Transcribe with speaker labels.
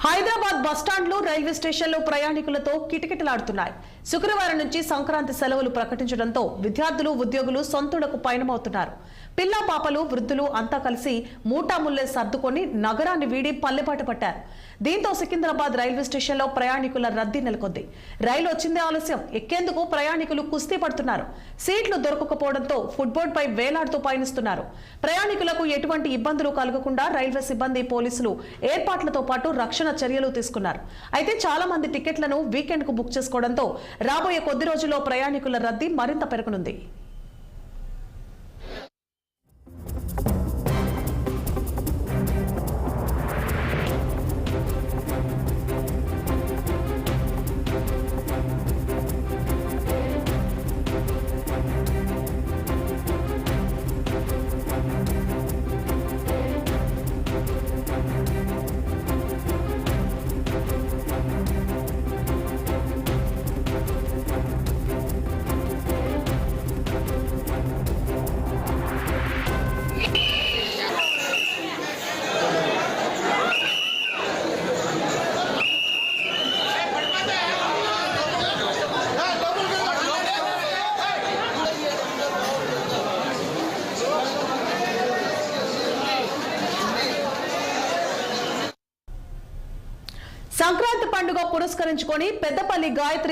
Speaker 1: Hyderabad బస్టాండ్లు railway స్టేషన్లో ప్రయాణికులతో కిటకిటలాడుతున్నాయి. శుక్రవారం నుంచి సంక్రాంతి సెలవులు ప్రకటించడంతో విద్యార్థులు, ఉద్యోగులు సొంతూళ్లకు పయనమవుతున్నారు. పిల్లా పాపలు, వృద్ధులు అంతా కలిసి మూటాముల్లే సర్దుకొని నగరాన్ని వీడి పల్లెపాటు పట్టారు. దీంతో సికింద్రాబాద్ రైల్వే స్టేషన్లో ప్రయాణికుల రద్దీ నెలకొంది. రైలు వచ్చిందే ఆలస్యం, ఎక్కేందుకు ప్రయాణికులు కుస్తీ పడుతున్నారు. సీట్లు దొరకకపోవడంతో ఫుట్బోర్డ్ పై వేలాడుతూ పయనిస్తున్నారు. ప్రయాణికులకు ఎటువంటి ఇబ్బందులు కలగకుండా రైల్వే సిబ్బంది, పోలీసులు ఏర్పాట్లతో పాటు రక్షణ చర్యలు తీసుకున్నారు. అయితే చాలా మంది టికెట్లను వీకెండ్ కు బుక్ చేసుకోవడంతో రాబోయే కొద్ది రోజుల్లో ప్రయాణికుల రద్దీ మరింత పెరగనుంది. సంక్రాంతి పండుగ పురస్కరించుకొని పెద్దపల్లి గాయత్రి